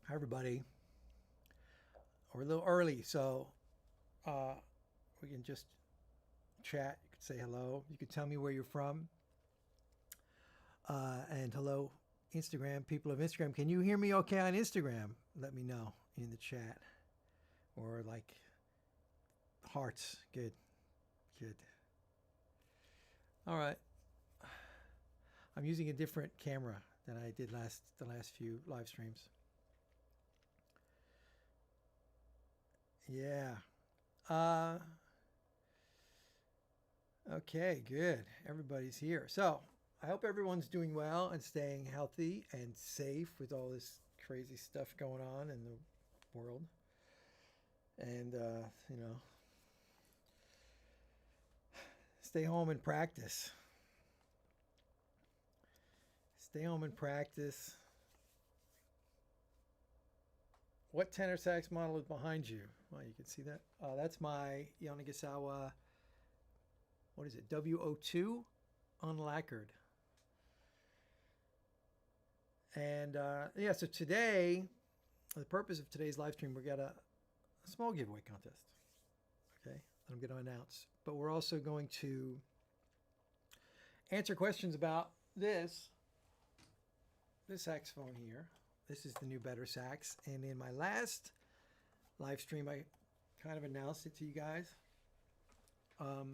Hi, everybody. We're a little early, so we can just chat. You could say hello. You could tell me where you're from. And hello, Instagram. People of Instagram, can you hear me okay on Instagram? Let me know in the chat. Or like hearts. Good. Good. All right. I'm using a different camera than I did the last few live streams. Yeah. Uh, Okay, good. Everybody's here. So I hope everyone's doing well and staying healthy and safe with all this crazy stuff going on in the world. And, stay home and practice. Stay home and practice. What tenor sax model is behind you? Well, you can see that. That's my Yanagisawa, what is it, W02 unlacquered. And yeah, so today, the purpose of today's live stream, we got a small giveaway contest, okay, that I'm going to announce. But we're also going to answer questions about this saxophone here. This is the new Better Sax. And in my last live stream, I kind of announced it to you guys. Let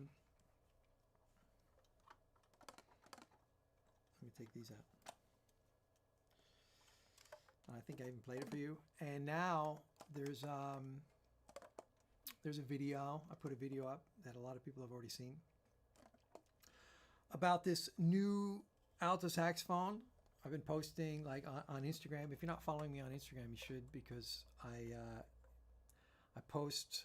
me take these out. I think I even played it for you. And now there's a video. I put a video up that a lot of people have already seen about this new alto saxophone. I've been posting like on Instagram. If you're not following me on Instagram, you should, because I post.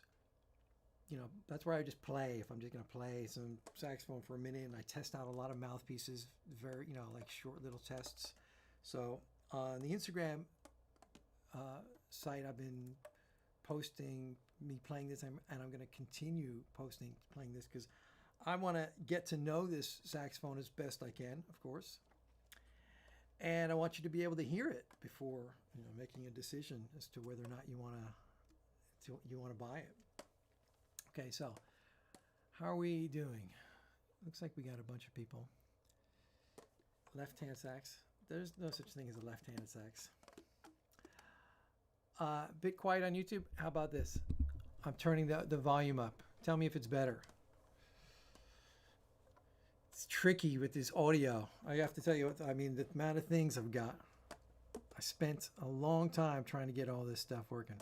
That's where I just play. If I'm just gonna play some saxophone for a minute, and I test out a lot of mouthpieces, very like short little tests. So on the Instagram site, I've been posting me playing this, and I'm going to continue playing this because I want to get to know this saxophone as best I can, of course, and I want you to be able to hear it before making a decision as to whether or not you want to buy it. Okay, so how are we doing? Looks like we got a bunch of people. Left-hand sax. There's no such thing as a left-handed sax. Bit quiet on YouTube. How about this? I'm turning the volume up. Tell me if it's better. It's tricky with this audio. I have to tell you, the amount of things I've got. I spent a long time trying to get all this stuff working.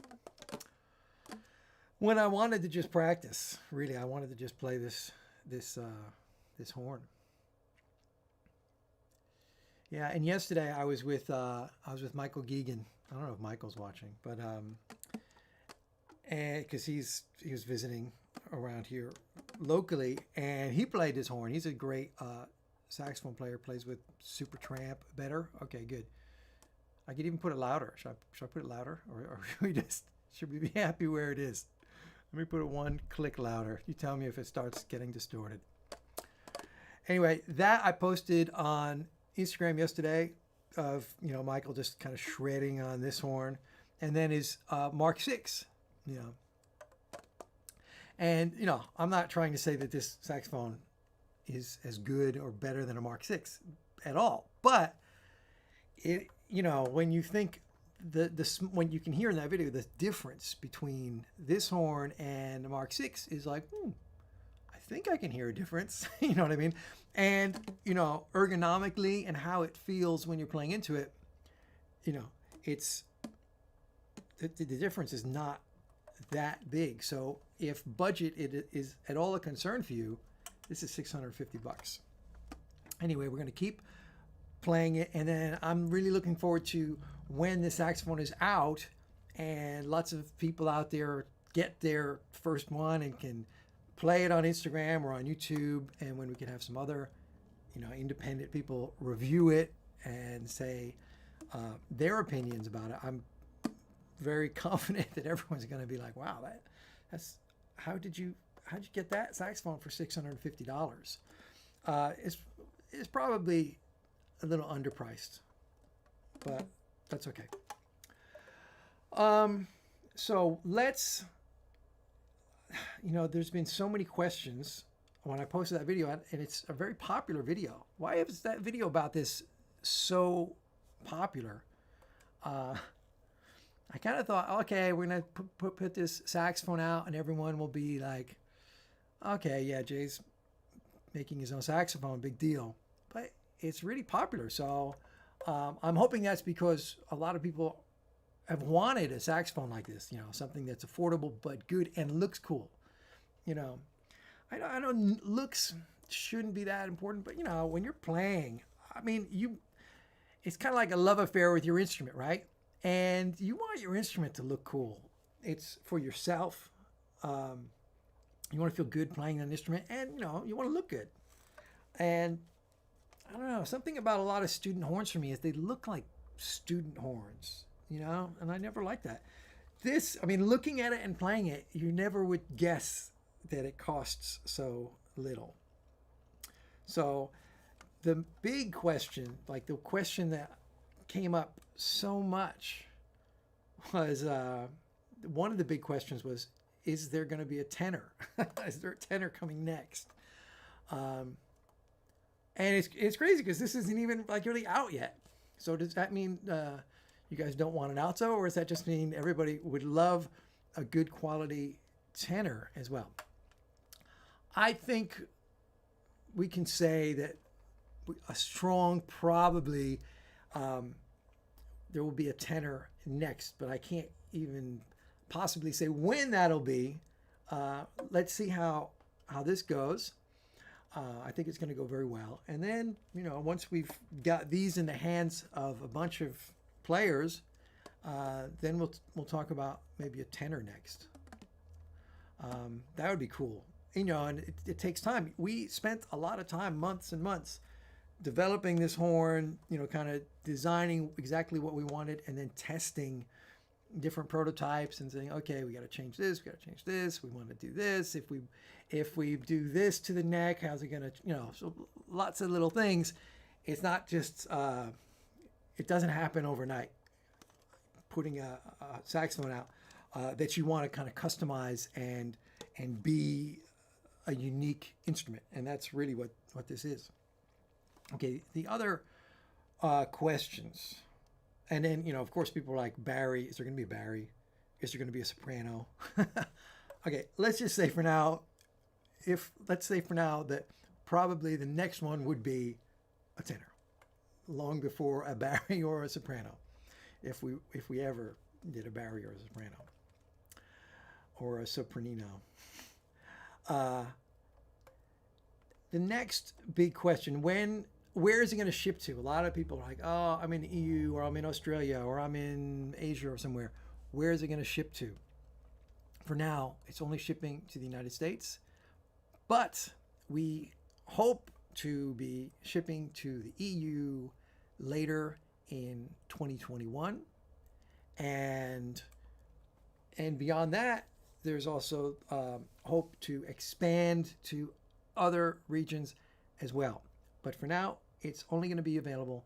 When I wanted to just practice, really, I wanted to just play this horn. Yeah, and yesterday I was with Michael Geegan. I don't know if Michael's watching, but and because he was visiting around here locally, and he played this horn. He's a great saxophone player. Plays with Super Tramp. Better? Okay, good. I could even put it louder. Should I put it louder, or should we be happy where it is? Let me put it one click louder. You tell me if it starts getting distorted. Anyway, that I posted on Instagram yesterday of Michael just kind of shredding on this horn, and then his Mark 6, and I'm not trying to say that this saxophone is as good or better than a Mark 6 at all, but it when you think when you can hear in that video the difference between this horn and the Mark 6 is like, I think I can hear a difference. You know what I mean? And ergonomically and how it feels when you're playing into it, it's the difference is not that big. So if budget is at all a concern for you, this is $650. Anyway, we're going to keep playing it, and then I'm really looking forward to when the saxophone is out and lots of people out there get their first one and can play it on Instagram or on YouTube, and when we can have some other independent people review it and say their opinions about it. I'm very confident that everyone's going to be like, wow, that's how'd you get that saxophone for $650? It's probably a little underpriced, but that's okay. So let's, there's been so many questions when I posted that video, and it's a very popular video. Why is that video about this so popular? I kind of thought, okay, we're gonna put this saxophone out, and everyone will be like, okay, yeah, Jay's making his own saxophone, big deal. But it's really popular, so I'm hoping that's because a lot of people have wanted a saxophone like this, something that's affordable but good and looks cool. You know, I know looks shouldn't be that important, but when you're playing, I mean, it's kind of like a love affair with your instrument, right? And you want your instrument to look cool. It's for yourself. You want to feel good playing an instrument, and you want to look good. And I don't know, something about a lot of student horns for me is they look like student horns, and I never liked that. Looking at it and playing it, you never would guess that it costs so little. So the big question, like the question that came up so much, was one of the big questions was, is there going to be a tenor? Is there a tenor coming next? And it's crazy because this isn't even like really out yet. So does that mean you guys don't want an alto, or does that just mean everybody would love a good quality tenor as well? I think we can say that a strong probably there will be a tenor next, but I can't even possibly say when that'll be. Let's see how this goes. I think it's going to go very well. And then, once we've got these in the hands of a bunch of players, then we'll talk about maybe a tenor next. That would be cool. And it takes time. We spent a lot of time, months and months, developing this horn, kind of designing exactly what we wanted, and then testing different prototypes and saying, okay, we got to change this, we want to do this. If we do this to the neck, how's it going to, so lots of little things. It's not just, it doesn't happen overnight, putting a saxophone out that you want to kind of customize and be a unique instrument. And that's really what this is. Okay, the other questions. And then, of course, people are like, Barry, is there going to be a Barry? Is there going to be a soprano? Okay, let's just say for now, that probably the next one would be a tenor, long before a Barry or a soprano, if we ever did a Barry or a soprano, or a sopranino. The next big question, where is it going to ship to? A lot of people are like, oh, I'm in the EU, or I'm in Australia, or I'm in Asia or somewhere. Where is it going to ship to? For now, it's only shipping to the United States, but we hope to be shipping to the EU later in 2021. And beyond that, there's also hope to expand to other regions as well. But for now, it's only going to be available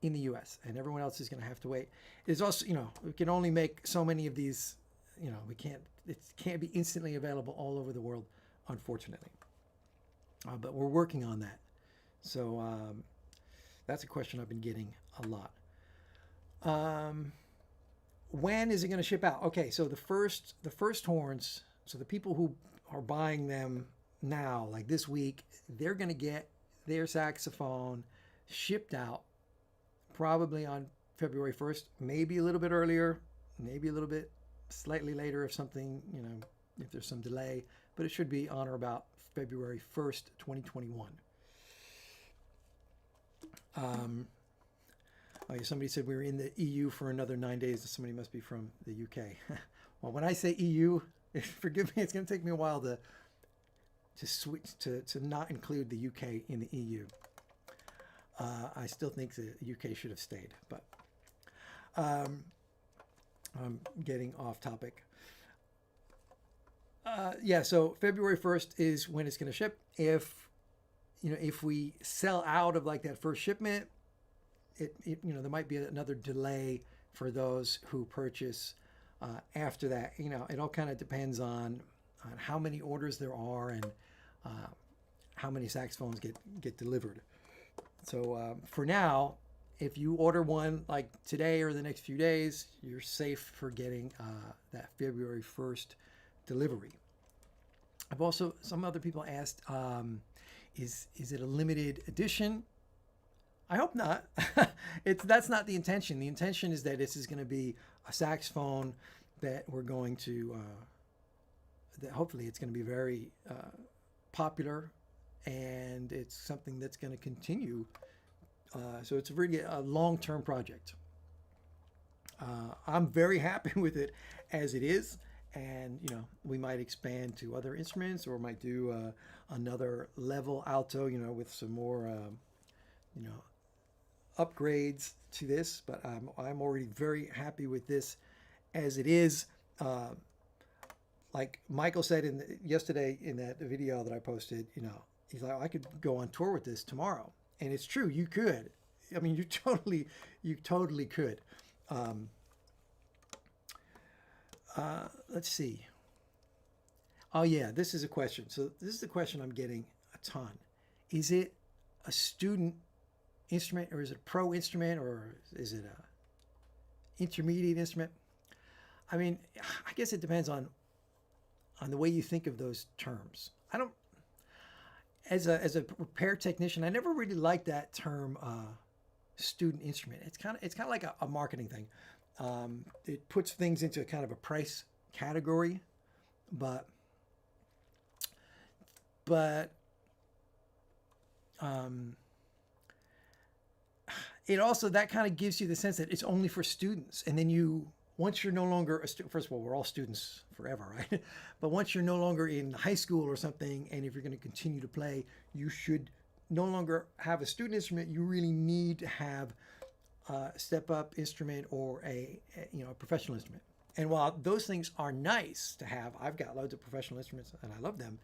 in the US, and everyone else is going to have to wait. There's also, we can only make so many of these, it can't be instantly available all over the world, unfortunately. But we're working on that. So that's a question I've been getting a lot. When is it going to ship out? Okay, so the first horns, so the people who are buying them now, like this week, they're going to get their saxophone shipped out probably on February 1st, maybe a little bit earlier, maybe a little bit slightly later if something, if there's some delay, but it should be on or about February 1st, 2021. Somebody said we were in the EU for another 9 days. Somebody must be from the UK. Well, when I say EU, forgive me, it's going to take me a while to switch to not include the UK in the EU. I still think the UK should have stayed, but I'm getting off topic. So February 1st is when it's going to ship. If we sell out of like that first shipment, it there might be another delay for those who purchase after that. It all kind of depends on how many orders there are and how many saxophones get delivered. So for now, if you order one like today or the next few days, you're safe for getting that February 1st delivery. I've also, some other people asked, is it a limited edition? I hope not. That's not the intention. The intention is that this is going to be a saxophone that we're going to, that hopefully it's going to be very popular, and it's something that's going to continue. So it's really a long-term project. I'm very happy with it as it is, and we might expand to other instruments, or might do another level alto, with some more upgrades to this. But I'm already very happy with this as it is. Like Michael said yesterday in that video that I posted, he's like, I could go on tour with this tomorrow. And it's true, you could. I mean, you totally could. Let's see. Oh yeah, this is a question. So this is the question I'm getting a ton. Is it a student instrument, or is it a pro instrument, or is it a intermediate instrument? I mean, I guess it depends on the way you think of those terms. I don't, as a repair technician, I never really liked that term, student instrument. It's kind of like a marketing thing. It puts things into kind of a price category, but it also, that kind of gives you the sense that it's only for students. And then once you're no longer a student, first of all, we're all students forever, right? But once you're no longer in high school or something, and if you're going to continue to play, you should no longer have a student instrument. You really need to have a step-up instrument or a professional instrument. And while those things are nice to have, I've got loads of professional instruments and I love them,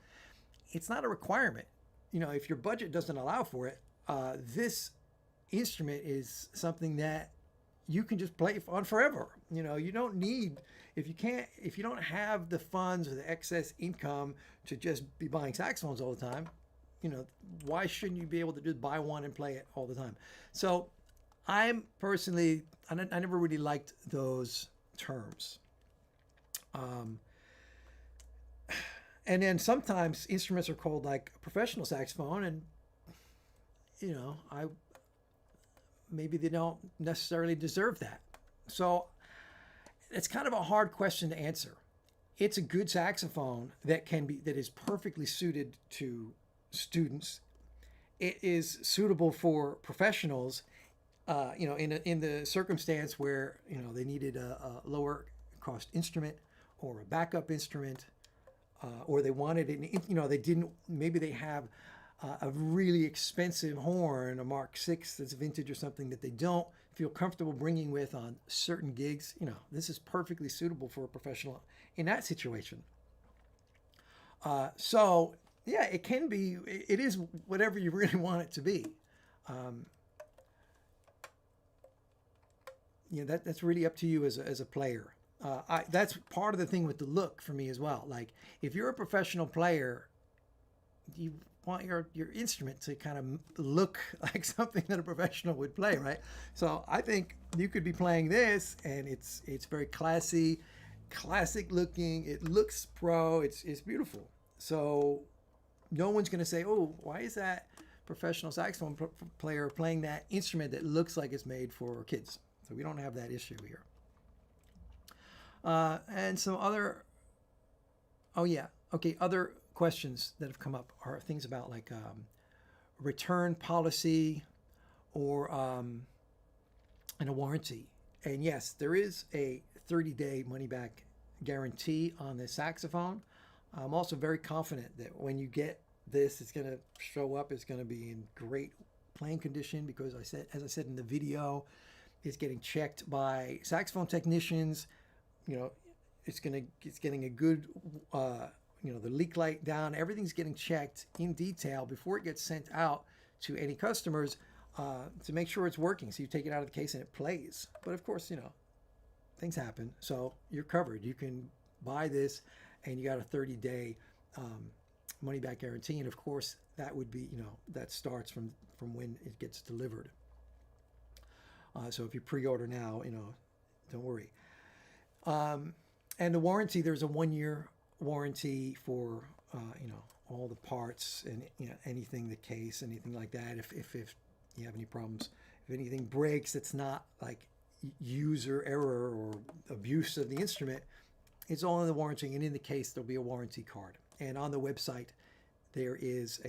it's not a requirement. If your budget doesn't allow for it, this instrument is something that you can just play on forever. You don't need, if you don't have the funds or the excess income to just be buying saxophones all the time, why shouldn't you be able to just buy one and play it all the time? So I'm personally, I never really liked those terms. And then sometimes instruments are called like a professional saxophone, and maybe they don't necessarily deserve that. So it's kind of a hard question to answer. It's a good saxophone that is perfectly suited to students. It is suitable for professionals, in the circumstance where they needed a lower cost instrument or a backup instrument, or they wanted it. Maybe they have a really expensive horn, a Mark VI that's vintage or something that they don't feel comfortable bringing with on certain gigs. This is perfectly suitable for a professional in that situation. So yeah, it is whatever you really want it to be. That's really up to you as a player. That's part of the thing with the look for me as well. Like, if you're a professional player, you want your instrument to kind of look like something that a professional would play, right? So I think you could be playing this, and it's very classy, classic looking. It looks pro. It's beautiful. So no one's going to say, oh, why is that professional saxophone player playing that instrument that looks like it's made for kids? So we don't have that issue here. And some other, other questions that have come up are things about like return policy or and a warranty. And yes, there is a 30-day money-back guarantee on the saxophone. I'm also very confident that when you get this, it's going to show up. It's going to be in great playing condition because, as I said in the video, it's getting checked by saxophone technicians. It's getting a good, the leak light down. Everything's getting checked in detail before it gets sent out to any customers to make sure it's working. So you take it out of the case and it plays. But of course, things happen. So you're covered. You can buy this, and you got a 30-day money back guarantee. And of course, that would be, that starts from when it gets delivered. So if you pre-order now, don't worry. And the warranty, there's a 1-year warranty for, all the parts and, anything, the case, anything like that. If you have any problems, if anything breaks, it's not like user error or abuse of the instrument. It's all in the warranty, and in the case, there'll be a warranty card. And on the website, there is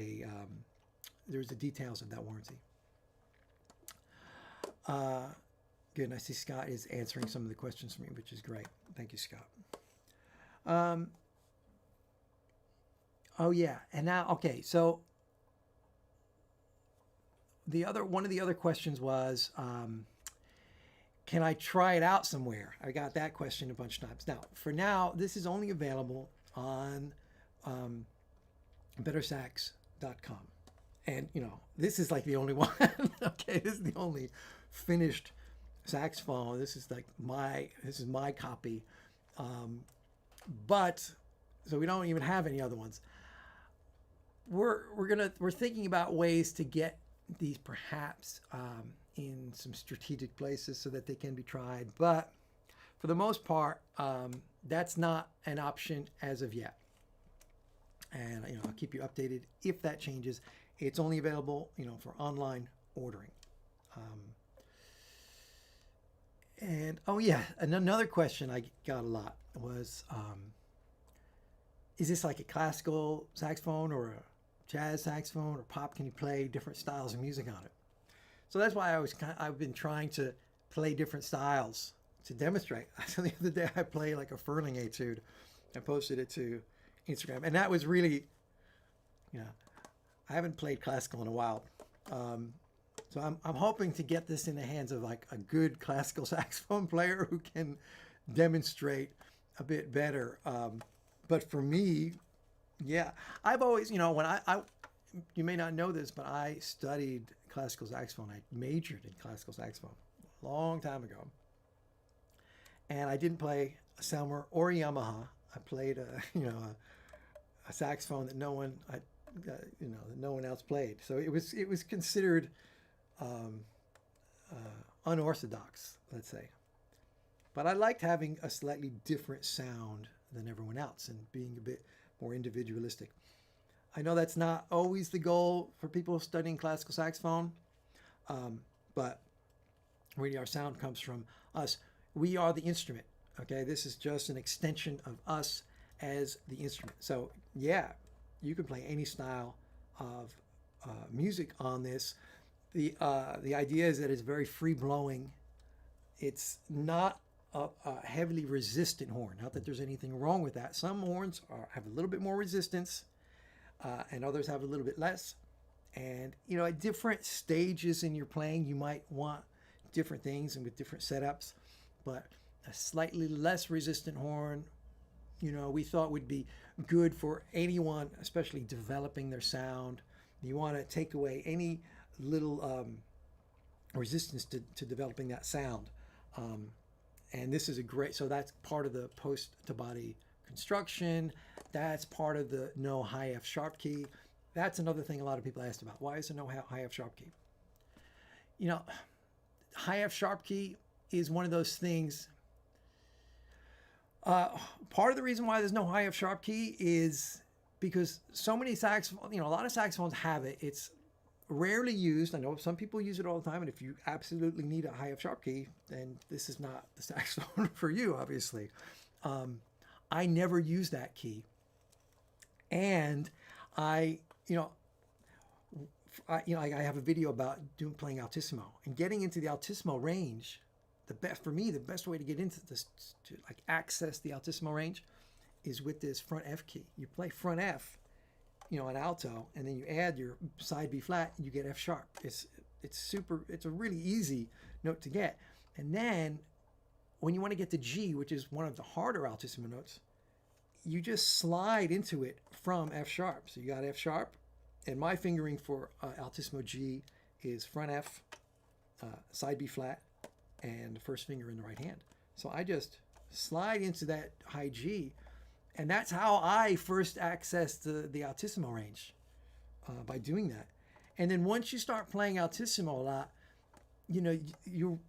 there's the details of that warranty. Good. And I see Scott is answering some of the questions for me, which is great. Thank you, Scott. Oh yeah, and now okay. So one of the other questions was, can I try it out somewhere? I got that question a bunch of times. Now, for now, this is only available on bettersax.com. And, this is like the only one. Okay, this is the only finished saxophone. This is my copy. But, so we don't even have any other ones. We're thinking about ways to get these perhaps in some strategic places so that they can be tried. But for the most part, that's not an option as of yet. And I'll keep you updated if that changes. It's only available, for online ordering. And oh yeah, and another question I got a lot was, is this like a classical saxophone or a jazz saxophone or pop? Can you play different styles of music on it? So that's why I've been trying to play different styles to demonstrate. So the other day I played like a Furling etude. I posted it to Instagram, and that was really, I haven't played classical in a while. So I'm hoping to get this in the hands of like a good classical saxophone player who can demonstrate a bit better. But for me, yeah, I've always, when you may not know this, but I studied classical saxophone. I majored in classical saxophone a long time ago. And I didn't play a Selmer or a Yamaha. I played a saxophone that no one else played. So it was considered unorthodox, let's say. But I liked having a slightly different sound than everyone else and being a bit more individualistic. I know that's not always the goal for people studying classical saxophone, but really our sound comes from us. We are the instrument, okay? This is just an extension of us as the instrument. So yeah, you can play any style of music on this. The idea is that it's very free-blowing. It's not a heavily resistant horn. Not that there's anything wrong with that. Some horns have a little bit more resistance, and others have a little bit less. And, at different stages in your playing, you might want different things and with different setups. But a slightly less resistant horn, we thought would be good for anyone, especially developing their sound. You want to take away any little resistance to developing that sound. And this is so that's part of the post-to-body construction. That's part of the no high F sharp key. That's another thing a lot of people asked about. Why is there no high F sharp key? High F sharp key is one of those things. Part of the reason why there's no high F sharp key is because so many saxophones, a lot of saxophones have it. It's rarely used. I know some people use it all the time, and if you absolutely need a high F sharp key, then this is not the saxophone for you, obviously. I never use that key, and I have a video about playing altissimo and getting into the altissimo range. The best way to get into this, to access the altissimo range, is with this front F key. You play front F, an alto, and then you add your side B flat, and you get F sharp. It's a really easy note to get. And then when you want to get to G, which is one of the harder altissimo notes, you just slide into it from F sharp. So you got F sharp, and my fingering for altissimo G is front F, side B flat, and the first finger in the right hand. So I just slide into that high G, and that's how I first accessed the altissimo range, by doing that. And then once you start playing altissimo a lot, you know, you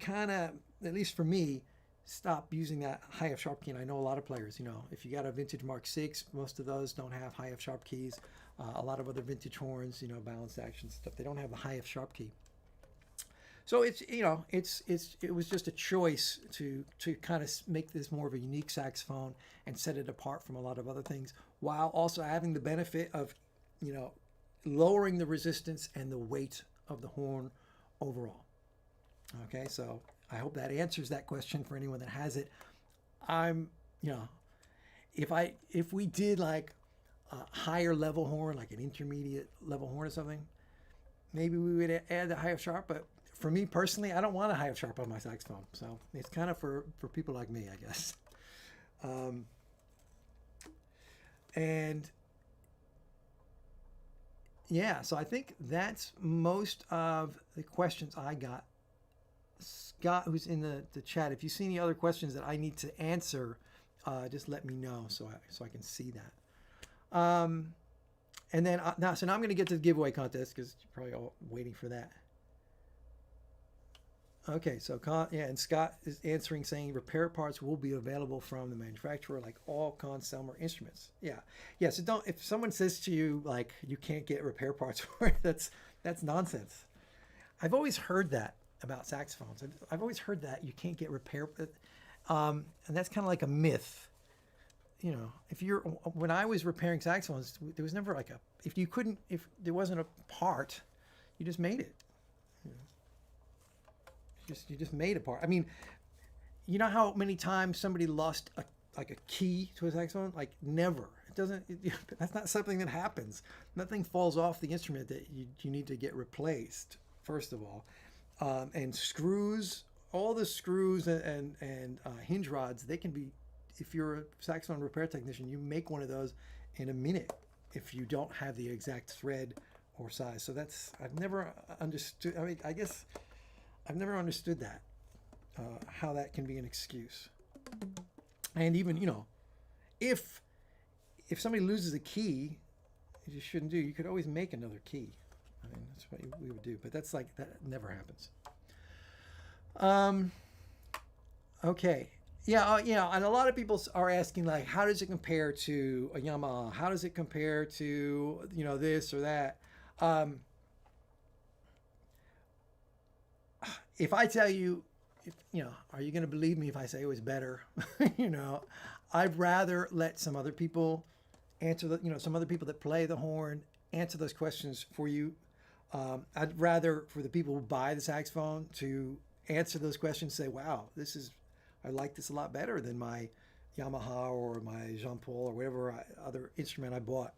kind of, at least for me, stop using that high F sharp key. And I know a lot of players, you know, if you got a vintage Mark VI, most of those don't have high F sharp keys. A lot of other vintage horns, you know, balanced action stuff, they don't have the high F sharp key. So it's, you know, it was just a choice to kind of make this more of a unique saxophone and set it apart from a lot of other things, while also having the benefit of, you know, lowering the resistance and the weight of the horn overall. Okay, so I hope that answers that question for anyone that has it. I'm, you know, if we did like a higher level horn, like an intermediate level horn or something, maybe we would add the high F sharp. But for me personally, I don't want a high F sharp on my saxophone. So it's kind of for people like me, I guess. And yeah, so I think that's most of the questions I got. Scott, who's in the chat, if you see any other questions that I need to answer, just let me know so I can see that. And then now I'm going to get to the giveaway contest because you're probably all waiting for that. Okay, so yeah, and Scott is answering saying repair parts will be available from the manufacturer like all Conn-Selmer instruments. Yeah, yeah. So don't, if someone says to you like you can't get repair parts for it, that's nonsense. I've always heard that about saxophones. I've always heard that you can't get repair, and that's kind of like a myth. You know, when I was repairing saxophones, there was never like if there wasn't a part, you just made it. You just made a part. I mean, you know how many times somebody lost a key to a saxophone? Like never. It doesn't. That's not something that happens. Nothing falls off the instrument that you need to get replaced. First of all, and screws, all the screws and hinge rods, they can be. If you're a saxophone repair technician, you make one of those in a minute if you don't have the exact thread or size. So I've never understood. I mean, I guess I've never understood that, how that can be an excuse. And even, you know, if somebody loses a key, you shouldn't do. You could always make another key. I mean, that's what we would do. But that never happens. Okay. Yeah, yeah, and a lot of people are asking, like, how does it compare to a Yamaha? How does it compare to, you know, this or that? If I tell you, you know, are you going to believe me if I say it was better? You know, I'd rather let some other people answer some other people that play the horn answer those questions for you. I'd rather for the people who buy the saxophone to answer those questions, say, wow, I like this a lot better than my Yamaha or my Jean Paul or whatever other instrument I bought.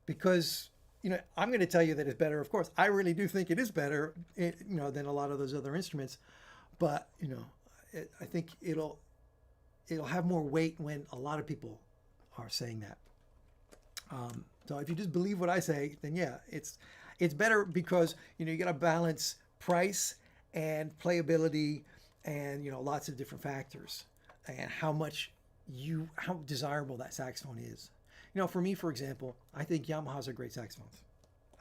Because, you know, I'm going to tell you that it's better. Of course, I really do think it is better, you know, than a lot of those other instruments. But, you know, I think it'll have more weight when a lot of people are saying that. So if you just believe what I say, then yeah, it's better because, you know, you got to balance price and playability and, you know, lots of different factors and how desirable that saxophone is. You know, for me, for example, I think Yamahas are great saxophones.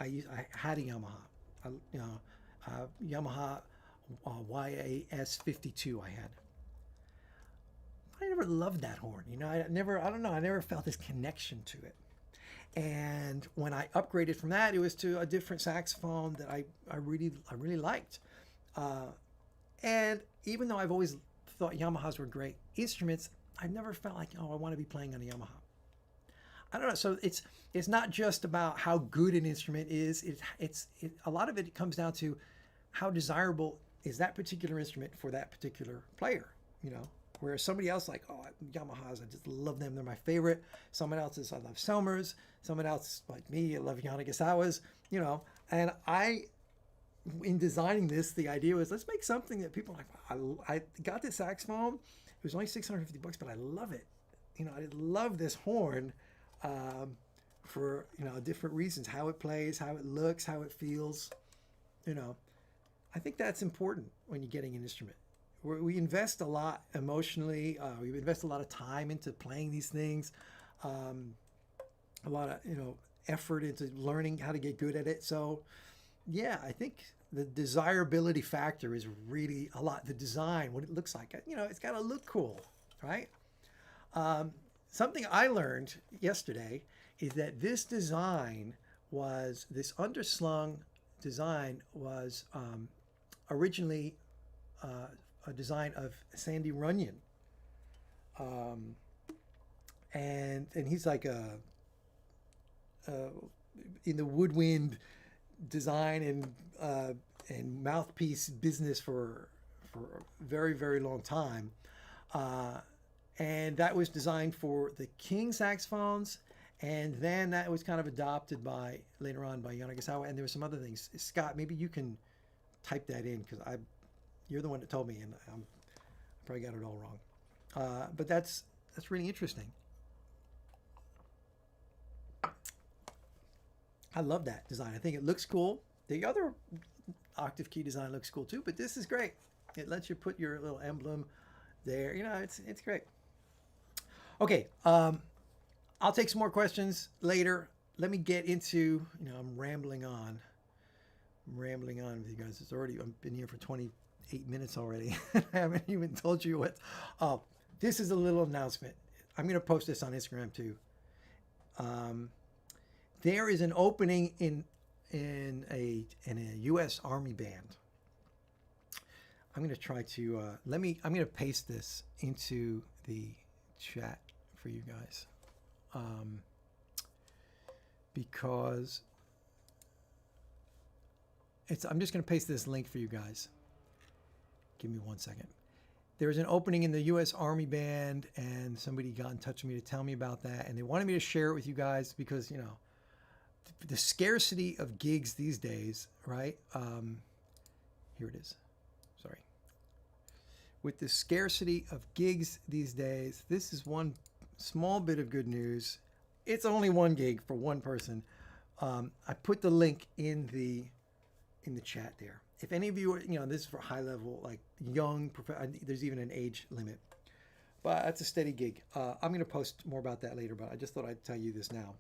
I had a Yamaha, Yamaha YAS 52 I had. I never loved that horn. You know, I never felt this connection to it. And when I upgraded from that, it was to a different saxophone that I really liked. And even though I've always thought Yamahas were great instruments, I've never felt like, oh, I want to be playing on a Yamaha. I don't know. So it's not just about how good an instrument is. A lot of it comes down to how desirable is that particular instrument for that particular player. You know, whereas somebody else like, oh, Yamahas, I just love them. They're my favorite. Someone else is, I love Selmers. Someone else like me, I love Yanagisawas. You know, and in designing this, the idea was let's make something that people are like, wow, I got this saxophone. It was only $650, but I love it. You know, I love this horn for, you know, different reasons, how it plays, how it looks, how it feels. You know, I think that's important when you're getting an instrument. we invest a lot emotionally. We invest a lot of time into playing these things, a lot of effort into learning how to get good at it. So yeah, I think the desirability factor is really a lot. The design, what it looks like, it's got to look cool, right? Something I learned yesterday is that this underslung design was originally a design of Sandy Runyon. And he's like in the woodwind design and mouthpiece business for a very, very long time. And that was designed for the King saxophones. And then that was kind of adopted later on by Yamaha. And there were some other things. Scott, maybe you can type that in, because you're the one that told me, and I probably got it all wrong. But that's really interesting. I love that design. I think it looks cool. The other octave key design looks cool too, but this is great. It lets you put your little emblem there. It's great. Okay, I'll take some more questions later. Let me get into, I'm rambling on with you guys. I've been here for 28 minutes already. I haven't even told you what. Oh, this is a little announcement. I'm going to post this on Instagram too. There is an opening in a U.S. Army band. I'm going to try to I'm going to paste this into the chat for you guys, because I'm just going to paste this link for you guys. Give me 1 second. There's an opening in the U.S. Army band, and somebody got in touch with me to tell me about that, and they wanted me to share it with you guys because the scarcity of gigs these days, right? Here it is. Sorry. With the scarcity of gigs these days, this is one small bit of good news. It's only one gig for one person. I put the link in the chat there. If any of you are, this is for high level, like young, there's even an age limit. But that's a steady gig. I'm going to post more about that later, but I just thought I'd tell you this now.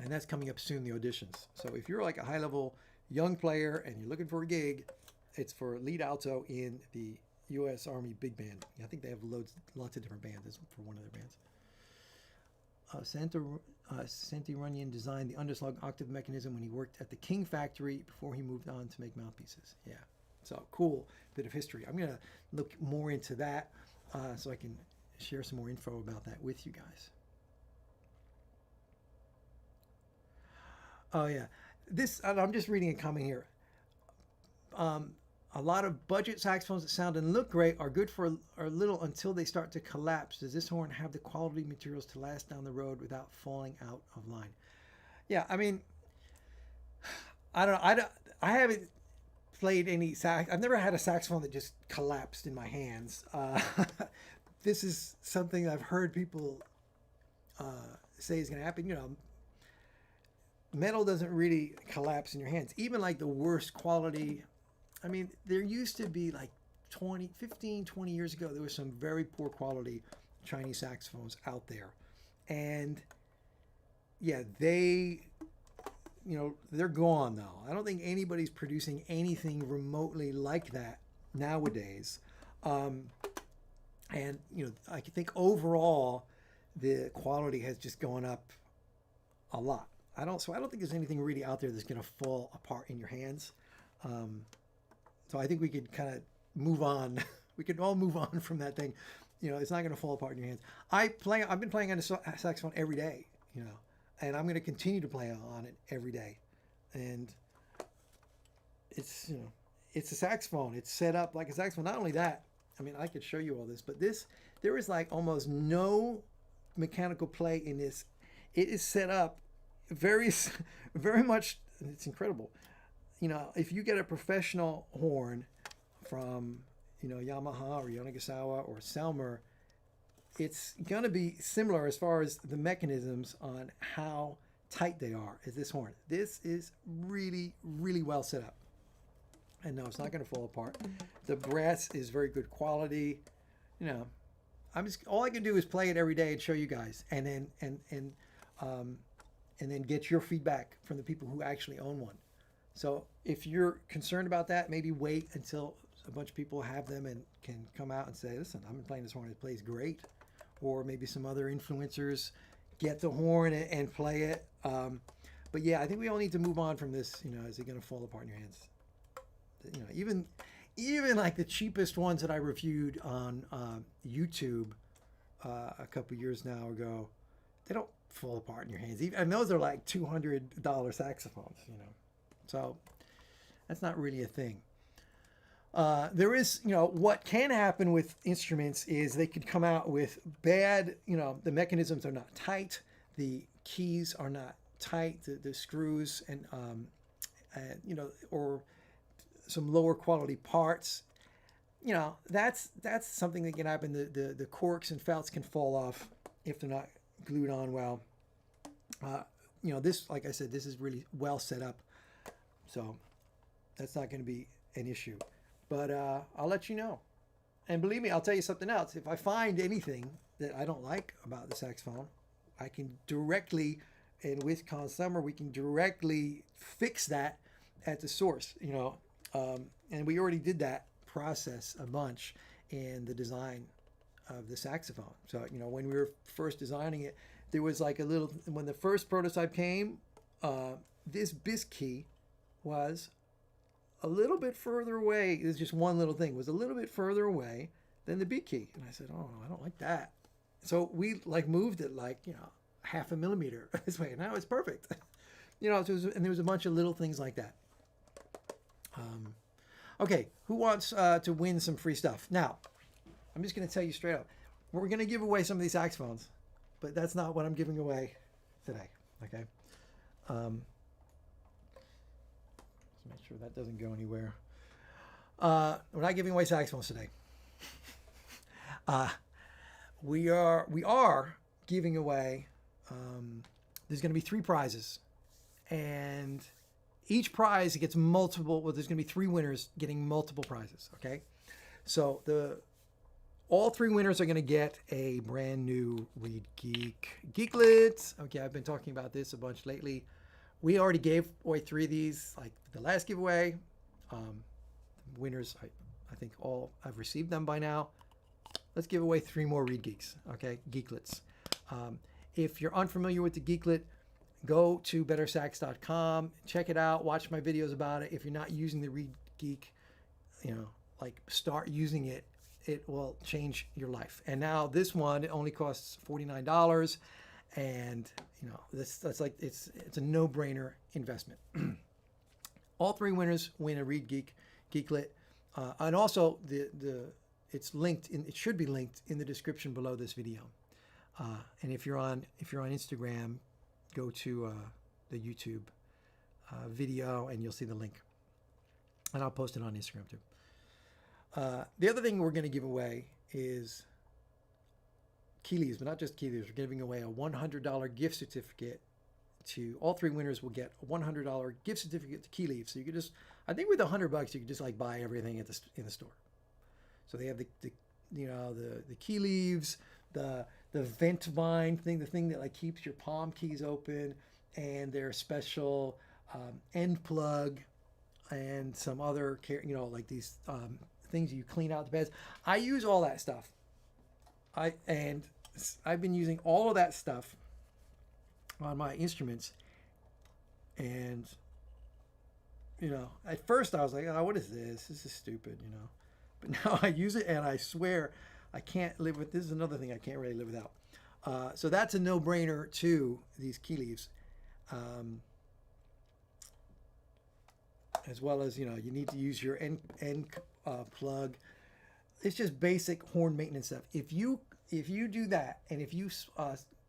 And that's coming up soon, the auditions. So if you're like a high-level young player and you're looking for a gig, it's for lead alto in the U.S. Army Big Band. I think they have lots of different bands for one of their bands. Sandy Runyon designed the underslung octave mechanism when he worked at the King factory before he moved on to make mouthpieces. Yeah, so cool bit of history. I'm going to look more into that so I can share some more info about that with you guys. Oh yeah, I'm just reading a comment here. A lot of budget saxophones that sound and look great are good for a little until they start to collapse. Does this horn have the quality materials to last down the road without falling out of line? Yeah, I mean, I don't know. I haven't played any sax. I've never had a saxophone that just collapsed in my hands. This is something I've heard people say is going to happen. Metal doesn't really collapse in your hands. Even like the worst quality. I mean, there used to be like 15, 20 years ago, there was some very poor quality Chinese saxophones out there. And yeah, they're gone now. I don't think anybody's producing anything remotely like that nowadays. And, I think overall, the quality has just gone up a lot. I don't think there's anything really out there that's going to fall apart in your hands. So I think we could kind of move on. We could all move on from that thing. It's not going to fall apart in your hands. I've been playing on a saxophone every day, and I'm going to continue to play on it every day. And it's a saxophone. It's set up like a saxophone. Not only that, I mean, I could show you all this, but there is like almost no mechanical play in this. It is set up very, very much. It's incredible. If you get a professional horn from, Yamaha or Yanagisawa or Selmer, it's going to be similar as far as the mechanisms on how tight they are as this horn. This is really, really well set up. And no, it's not going to fall apart. The brass is very good quality. You know, all I can do is play it every day and show you guys, and then get your feedback from the people who actually own one. So if you're concerned about that, maybe wait until a bunch of people have them and can come out and say, listen, I've been playing this horn, it plays great. Or maybe some other influencers get the horn and play it. But yeah, I think we all need to move on from this. You know, is it going to fall apart in your hands? You know, even like the cheapest ones that I reviewed on YouTube a couple years now ago, they don't fall apart in your hands. And those are like $200 saxophones, you know. So that's not really a thing. There is, you know, what can happen with instruments is they could come out with bad, you know, the mechanisms are not tight, the keys are not tight, the screws, and you know, or some lower quality parts. You know, that's something that can happen. The corks and felts can fall off if they're not glued on well. You know, this, like I said, this is really well set up, so that's not going to be an issue. But I'll let you know. And believe me, I'll tell you something else. If I find anything that I don't like about the saxophone, I can directly, and with Summer, we can directly fix that at the source, you know. And we already did that process a bunch in the design of the saxophone. So, you know, when we were first designing it, there was like a little, when the first prototype came, this bis key was a little bit further away. It was just one little thing. It was a little bit further away than the B key. And I said, oh, I don't like that. So we like moved it like, you know, 0.5 millimeter this way. Now it's perfect. You know, and there was a bunch of little things like that. Okay, who wants to win some free stuff? Now, I'm just going to tell you straight up. We're going to give away some of these saxophones, but that's not what I'm giving away today. Okay. Make sure that doesn't go anywhere. We're not giving away saxophones today. We are giving away. There's going to be 3 prizes, and each prize gets multiple. Well, there's going to be 3 winners getting multiple prizes. Okay, so all 3 winners are going to get a brand new Reed Geeklet. Okay, I've been talking about this a bunch lately. We already gave away 3 of these, like the last giveaway. Winners, I think all I've received them by now. Let's give away 3 more Reed Geeks, okay, Geeklets. If you're unfamiliar with the Geeklet, go to bettersax.com, check it out, watch my videos about it. If you're not using the Reed Geek, you know, like start using it. It will change your life. And now this one, it only costs $49. And you know, that's like it's a no-brainer investment. All 3 winners win a Reed Geeklet, and also it's linked in. It should be linked in the description below this video. And if you're on Instagram, go to the YouTube video, and you'll see the link. And I'll post it on Instagram too. The other thing we're going to give away is key leaves, but not just key leaves. We're giving away a $100 gift certificate to all 3 winners. Will get a $100 gift certificate to Key Leaves. So you could just, I think with $100 you could just like buy everything in the store. So they have the you know, the key leaves, the vent vine thing, the thing that like keeps your palm keys open, and their special end plug, and some other, you know, like these things you clean out the beds. I use all that stuff. I've been using all of that stuff on my instruments, and you know, at first I was like, oh, what is this? This is stupid, you know. But now I use it, and I swear I can't live with this. Is another thing I can't really live without. So that's a no-brainer too, these key leaves. As well as, you know, you need to use your end plug. It's just basic horn maintenance stuff. If you do that, and if you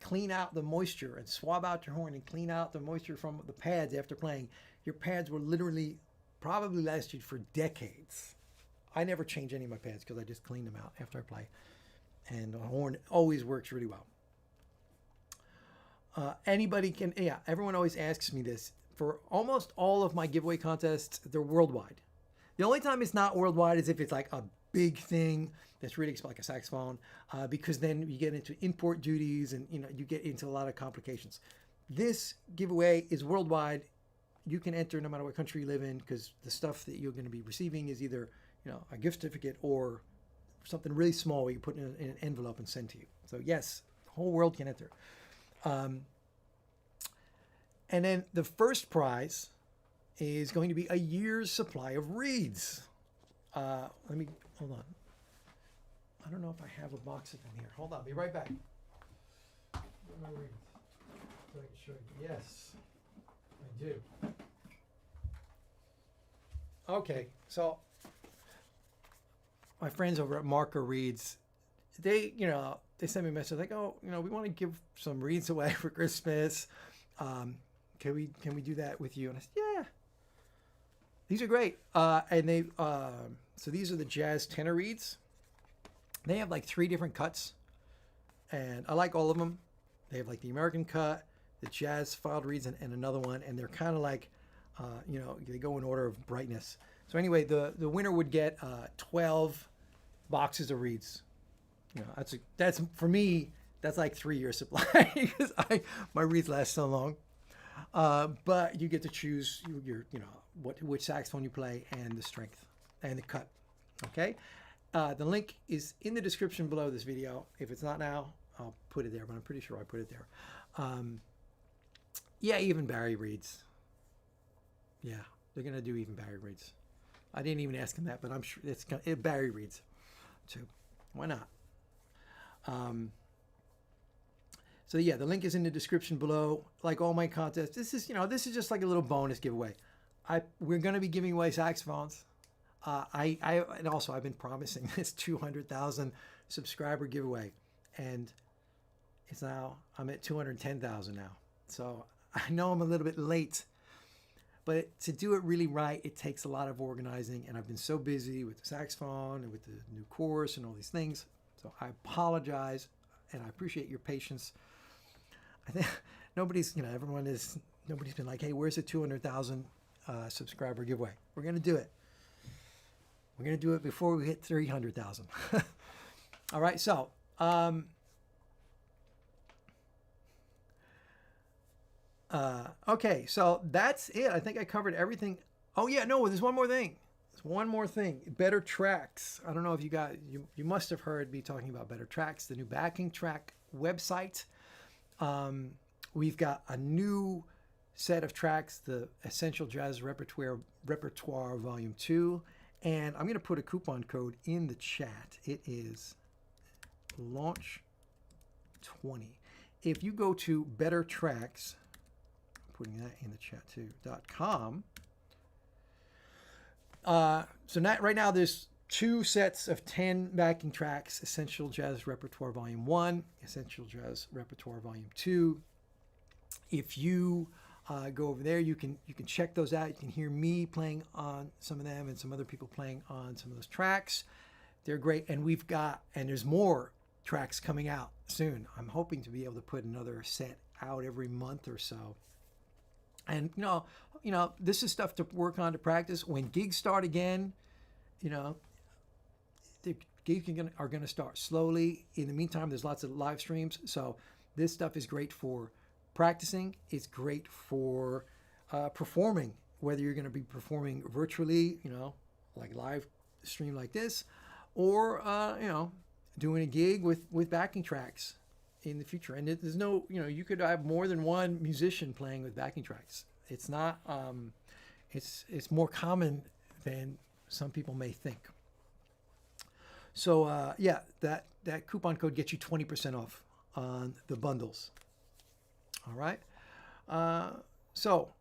clean out the moisture and swab out your horn and clean out the moisture from the pads after playing, your pads will literally probably last you for decades. I never change any of my pads because I just clean them out after I play, and the horn always works really well. Anybody can, everyone always asks me this. For almost all of my giveaway contests, they're worldwide. The only time it's not worldwide is if it's like a big thing that's really expensive, like a saxophone, because then you get into import duties and you get into a lot of complications. This giveaway is worldwide. You can enter no matter what country you live in, because the stuff that you're going to be receiving is either a gift certificate or something really small where you put in an envelope and send to you. So yes, the whole world can enter. And then the first prize is going to be a year's supply of reeds. Let me, hold on. I don't know if I have a box of them here. Hold on, I'll be right back. Where are my reeds? So I can show you. Yes, I do. Okay, so my friends over at Marker Reeds, they sent me a message like, oh, we want to give some reeds away for Christmas. Can we do that with you? And I said, yeah. These are great. And they so these are the jazz tenor reeds. They have like 3 different cuts, and I like all of them. They have like the American cut, the jazz filed reeds, and another one, and they're kind of like, they go in order of brightness. So anyway, the winner would get 12 boxes of reeds. That's for me. That's like 3 years supply because my reeds last so long. But you get to choose which saxophone you play and the strength and the cut. Okay. The link is in the description below this video. If it's not now, I'll put it there, but I'm pretty sure I put it there. Yeah, even Barry reeds. Yeah, they're going to do even Barry reeds. I didn't even ask him that, but I'm sure Barry reeds too. Why not? So yeah, the link is in the description below. Like all my contests, this is just like a little bonus giveaway. We're going to be giving away saxophones. And also I've been promising this 200,000 subscriber giveaway, and I'm at 210,000 now. So I know I'm a little bit late, but to do it really right, it takes a lot of organizing, and I've been so busy with the saxophone and with the new course and all these things. So I apologize, and I appreciate your patience. I think nobody's been like, hey, where's the 200,000 subscriber giveaway? We're going to do it. We're going to do it before we hit 300,000. All right. So, okay. So that's it. I think I covered everything. Oh yeah. No, there's one more thing. Better Tracks. I don't know if you must have heard me talking about Better Tracks, the new backing track website. We've got a new set of tracks, the Essential Jazz Repertoire Volume 2. And I'm going to put a coupon code in the chat. It is launch 20. If you go to Better Tracks, I'm putting that in the chat too, .com. So right now there's 2 sets of 10 backing tracks, Essential Jazz Repertoire Volume 1, Essential Jazz Repertoire Volume 2. If you go over there, you can check those out. You can hear me playing on some of them and some other people playing on some of those tracks. They're great, and there's more tracks coming out soon. I'm hoping to be able to put another set out every month or so. And this is stuff to work on, to practice. When gigs start again, the gigs are going to start slowly. In the meantime, there's lots of live streams, so this stuff is great for practicing. It's great for performing, whether you're going to be performing virtually, like live stream like this, or doing a gig with backing tracks in the future. And there's no, you could have more than one musician playing with backing tracks. It's not, it's more common than some people may think. So yeah, that coupon code gets you 20% off on the bundles. All right. So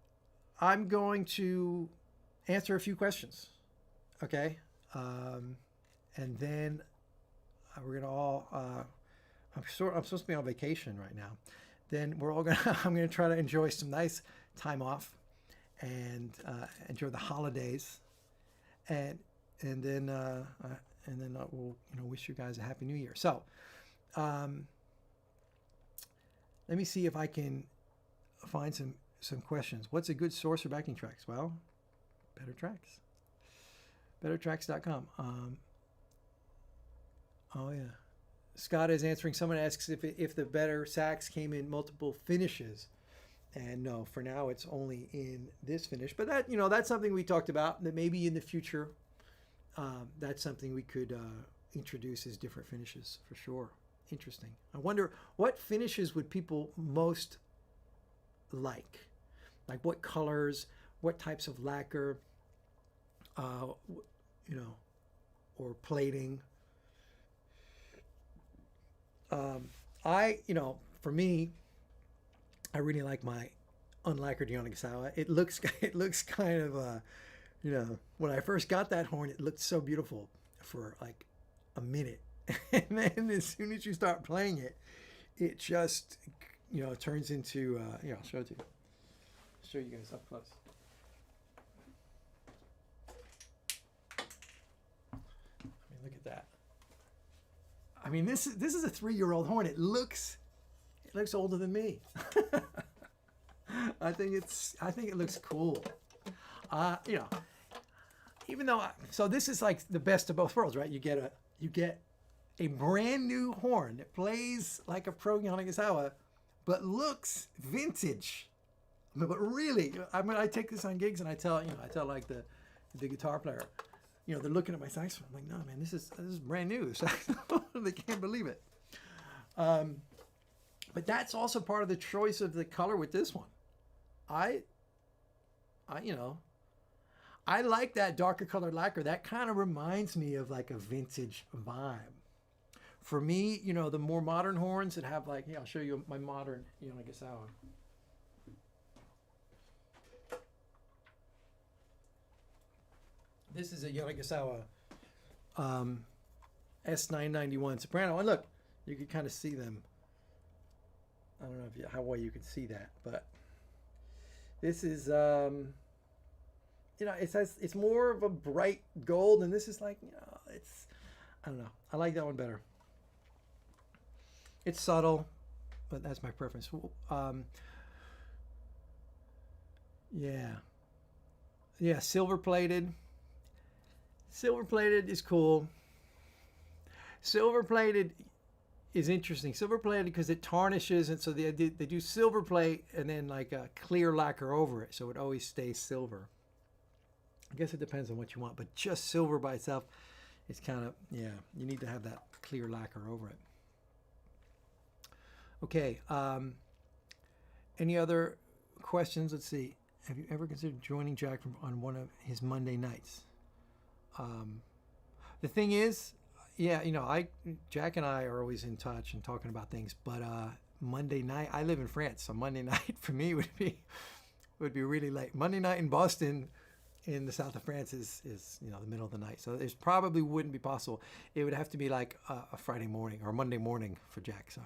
I'm going to answer a few questions. Okay. And then we're going to all, I'm supposed to be on vacation right now. Then I'm going to try to enjoy some nice time off and enjoy the holidays. And then we'll, wish you guys a happy new year. So, let me see if I can find some questions. What's a good source for backing tracks? Well, Better Tracks. bettertracks.com. Oh yeah. Scott is answering. Someone asks if the Better Sax came in multiple finishes, and no, for now it's only in this finish. But that, that's something we talked about, that maybe in the future, that's something we could introduce as different finishes for sure. Interesting. I wonder what finishes would people most like what colors, what types of lacquer, or plating. For me, I really like my unlacquered Yamaha. It looks kind of, when I first got that horn, it looked so beautiful for like a minute. And then as soon as you start playing it, it just, turns into, I'll show it to you. Show you guys up close. Look at that. I mean, this is a 3-year-old horn. It looks older than me. I think it looks cool. Even though so this is like the best of both worlds, right? You get a brand new horn that plays like a pro Yamaha, but looks vintage. But really, I take this on gigs and I tell like the guitar player, they're looking at my saxophone. I'm like, no, man, this is brand new. They can't believe it. But that's also part of the choice of the color with this one. I like that darker colored lacquer. That kind of reminds me of like a vintage vibe. For me, the more modern horns that have like, I'll show you my modern Yamaha. This is a Yamaha S991 soprano, and look, you can kind of see them. I don't know how well you can see that, but this is it's more of a bright gold, and this is like I don't know. I like that one better. It's subtle, but that's my preference. Yeah, silver plated. Silver plated is cool. Silver plated is interesting. Silver plated because it tarnishes, and so they do silver plate and then like a clear lacquer over it, so it always stays silver. I guess it depends on what you want, but just silver by itself, it's kind of, you need to have that clear lacquer over it. Okay, any other questions? Let's see. Have you ever considered joining Jack on one of his Monday nights? The thing is, Jack and I are always in touch and talking about things, but Monday night, I live in France, so Monday night for me would be really late. Monday night in Boston, in the south of France, is the middle of the night, so it probably wouldn't be possible. It would have to be like a Friday morning or Monday morning for Jack. So,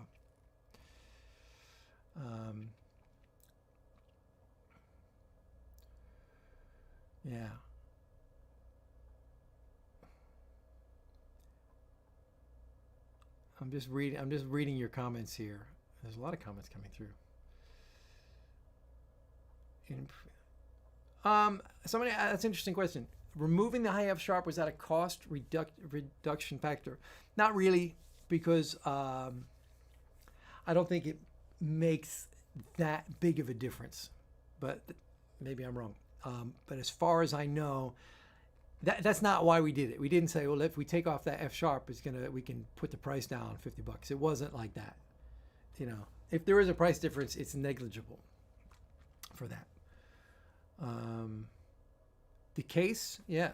yeah. I'm just reading your comments here. There's a lot of comments coming through. Somebody, that's an interesting question. Removing the high F sharp, was that a cost reduction factor? Not really, because I don't think it makes that big of a difference. But maybe I'm wrong. But as far as I know, that's not why we did it. We didn't say, well, if we take off that F sharp, we can put the price down $50. It wasn't like that. If there is a price difference, it's negligible for that. The case, I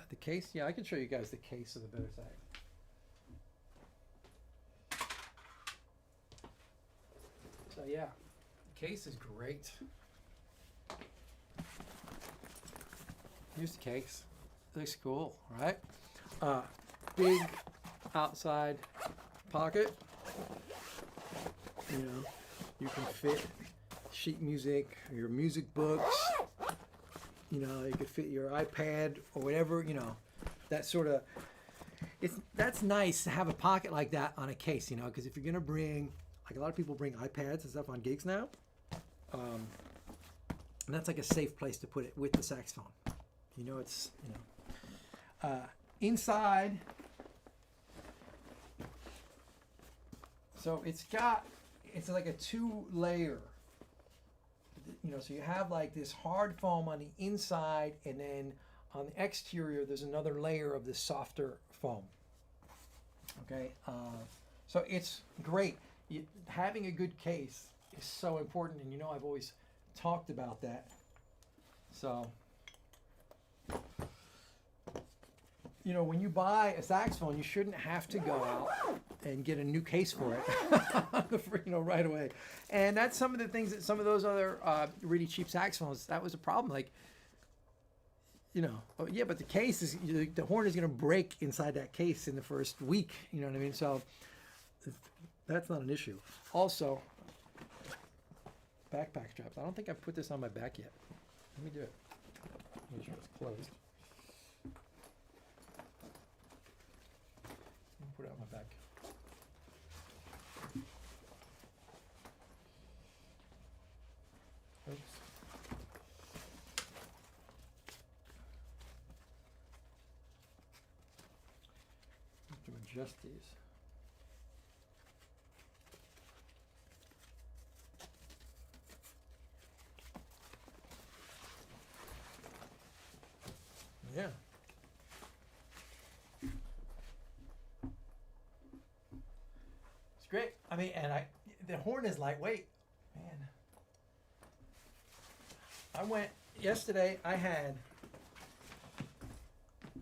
can show you guys the case of the Better Sax. So the case is great. Here's the case. Looks cool, right? Big outside pocket. You can fit sheet music, your music books. You could fit your iPad or whatever. That sort of. That's nice to have a pocket like that on a case. Because if you're gonna bring, like a lot of people bring iPads and stuff on gigs now, and that's like a safe place to put it with the saxophone. inside, so it's like a 2-layer. So you have like this hard foam on the inside, and then on the exterior there's another layer of this softer foam. Okay, so it's great. Having a good case is so important, and I've always talked about that. So when you buy a saxophone, you shouldn't have to go out and get a new case for it, right away. And that's some of the things that some of those other really cheap saxophones, that was a problem. Like, yeah, but the case is, the horn is going to break inside that case in the first week. You know what I mean? So that's not an issue. Also, backpack straps. I don't think I've put this on my back yet. Let me do it. Make sure it's closed. Put it on my back. Oops. I have to adjust these. Yeah. Great. I mean, and the horn is lightweight, man. I went yesterday.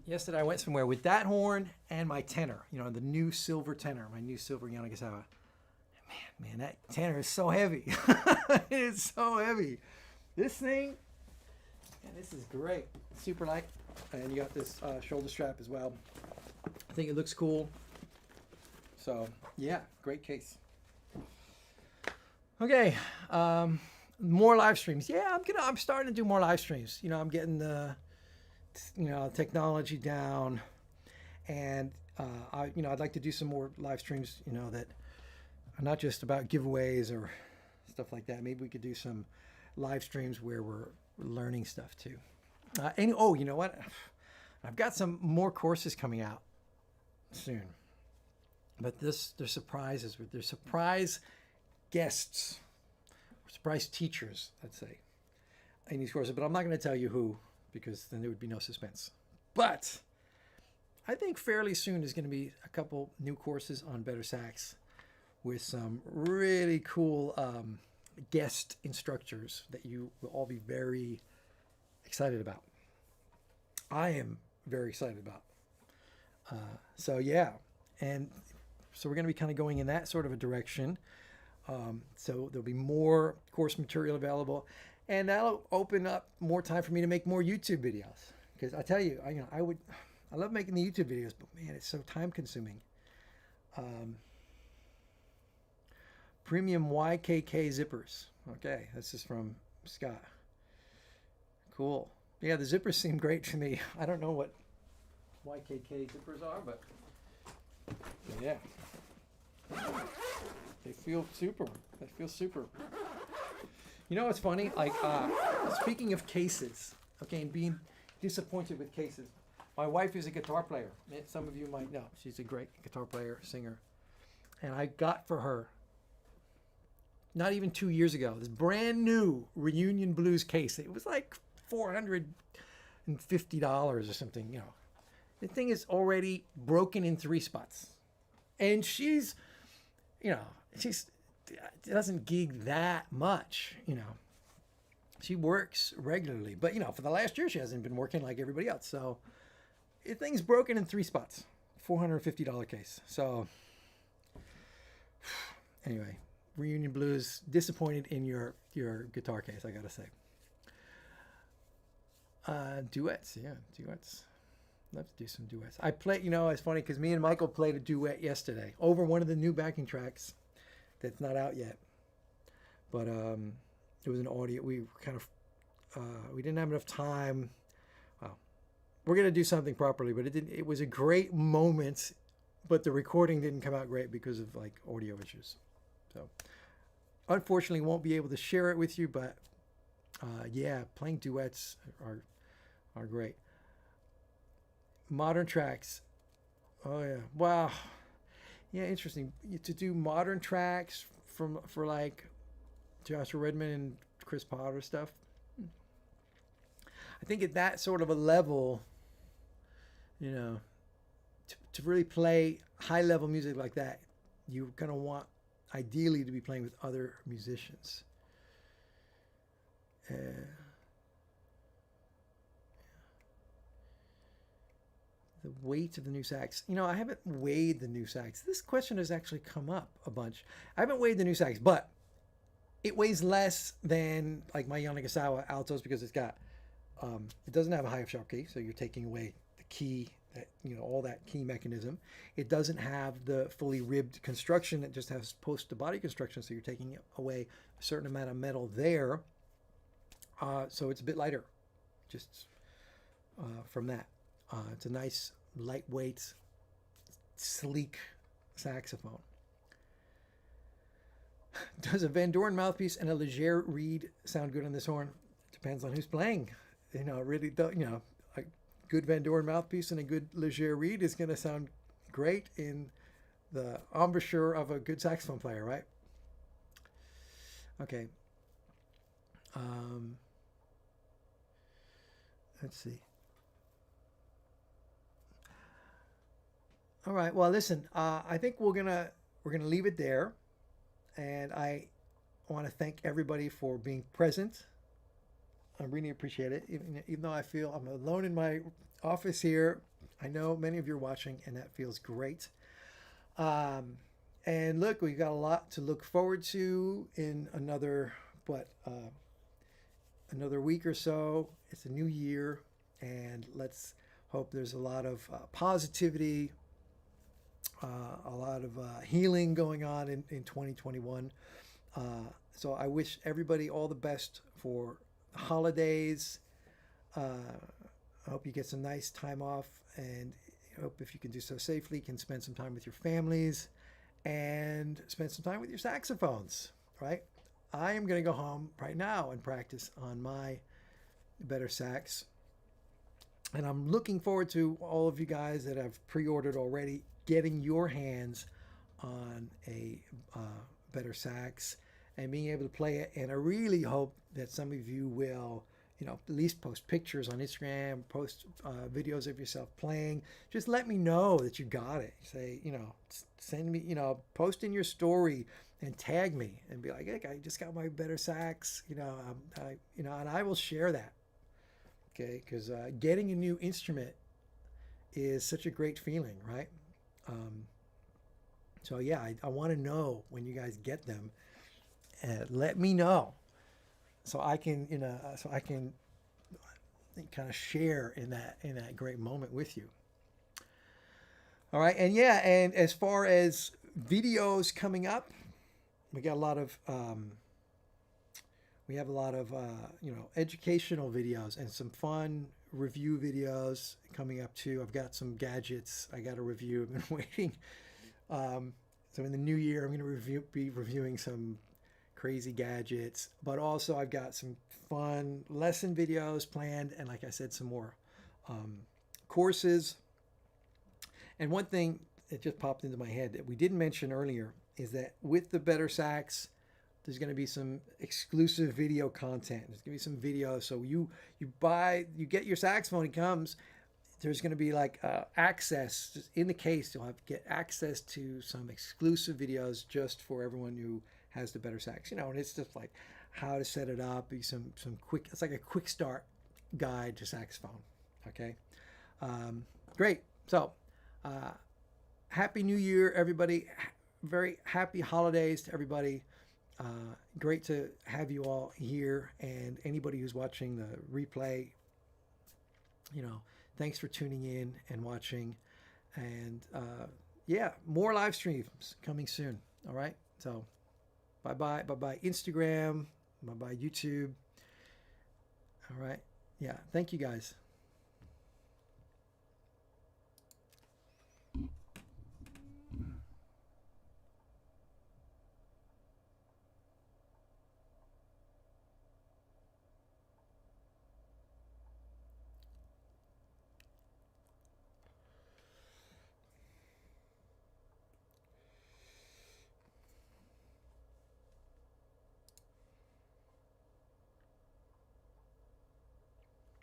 Yesterday I went somewhere with that horn and my tenor. The new silver tenor, my new silver Yamaha. Man, that tenor is so heavy. It's so heavy. This thing, man, this is great. Super light, and you got this shoulder strap as well. I think it looks cool. So yeah, great case. Okay, more live streams. Yeah, I'm starting to do more live streams. I'm getting the technology down, and I'd like to do some more live streams. That are not just about giveaways or stuff like that. Maybe we could do some live streams where we're learning stuff too. And you know what? I've got some more courses coming out soon. But they're surprises. They're surprise guests, surprise teachers, let's say, in these courses. But I'm not going to tell you who, because then there would be no suspense. But I think fairly soon there's going to be a couple new courses on Better Sax with some really cool guest instructors that you will all be very excited about. I am very excited about. So yeah, and so we're going to be kind of going in that sort of a direction. So there'll be more course material available, and that'll open up more time for me to make more YouTube videos. Because I tell you, I love making the YouTube videos, but man, it's so time consuming. Premium YKK zippers. Okay, this is from Scott. Cool. Yeah, the zippers seem great to me. I don't know what YKK zippers are, but yeah. They feel super. They feel super. What's funny? Like, speaking of cases, okay, and being disappointed with cases. My wife is a guitar player. Some of you might know. She's a great guitar player, singer. And I got for her, not even 2 years ago, this brand new Reunion Blues case. It was like $450 or something, The thing is already broken in 3 spots. And she's doesn't gig that much, She works regularly, but for the last year she hasn't been working like everybody else. So the thing's broken in 3 spots, $450 case. So anyway, Reunion Blues, disappointed in your guitar case, I gotta say. Duets, yeah, duets. Love to do some duets. I play, it's funny because me and Michael played a duet yesterday over one of the new backing tracks that's not out yet. But it was an audio. We kind of, we didn't have enough time. Well, we're going to do something properly, but it was a great moment, but the recording didn't come out great because of like audio issues. So unfortunately won't be able to share it with you, but yeah, playing duets are great. modern tracks. Oh yeah, wow. Yeah, interesting. To do modern tracks for like Joshua Redman and Chris Potter stuff. I think at that sort of a level, you know, to really play high level music like that, you're gonna want ideally to be playing with other musicians. Uh, the weight of the new sax. You know, I haven't weighed the new sax. This question has actually come up a bunch. I haven't weighed the new sax, but it weighs less than like my Yamaha altos because it's got it doesn't have a high F sharp key, so you're taking away the key, that all that key mechanism. It doesn't have the fully ribbed construction. It just has post to body construction, so you're taking away a certain amount of metal there. So it's a bit lighter, just from that. It's a nice, lightweight, sleek saxophone. Does a Van Doren mouthpiece and a Leger reed sound good on this horn? Depends on who's playing. Really, a good Van Doren mouthpiece and a good Leger reed is going to sound great in the embouchure of a good saxophone player, right? Okay. Let's see. All right. Well, listen. I think we're gonna leave it there, and I want to thank everybody for being present. I really appreciate it. Even though I feel I'm alone in my office here, I know many of you are watching, and that feels great. And look, we've got a lot to look forward to in another week or so. It's a new year, and let's hope there's a lot of positivity, a lot of healing going on in 2021. So I wish everybody all the best for holidays. I hope you get some nice time off, and I hope if you can do so safely, you can spend some time with your families and spend some time with your saxophones, right? I am going to go home right now and practice on my Better Sax. And I'm looking forward to all of you guys that have pre-ordered already getting your hands on a Better Sax and being able to play it. And I really hope that some of you will, at least post pictures on Instagram, post videos of yourself playing. Just let me know that you got it. Say, send me, post in your story and tag me and be like, hey, I just got my Better Sax, and I will share that. Okay, because getting a new instrument is such a great feeling, right? So yeah, I want to know when you guys get them. Let me know, so I can kind of share in that great moment with you. All right, and yeah, and as far as videos coming up, we got a lot of educational videos and some fun review videos coming up too. I've got some gadgets I got to review. I've been waiting. So in the new year, I'm going to be reviewing some crazy gadgets, but also I've got some fun lesson videos planned, and like I said, some more courses. And one thing that just popped into my head that we didn't mention earlier is that with the Better Sax, there's going to be some exclusive video content. There's going to be some videos. So you get your saxophone, it comes. There's going to be like access just in the case. You'll have to get access to some exclusive videos just for everyone who has the Better Sax. And it's just like how to set it up. Be some quick. It's like a quick start guide to saxophone. Okay, great. So happy New Year, everybody. Very happy holidays to everybody. Great to have you all here, and anybody who's watching the replay, thanks for tuning in and watching. And yeah, more live streams coming soon. All right, so bye Instagram, bye YouTube. All right, yeah, thank you guys.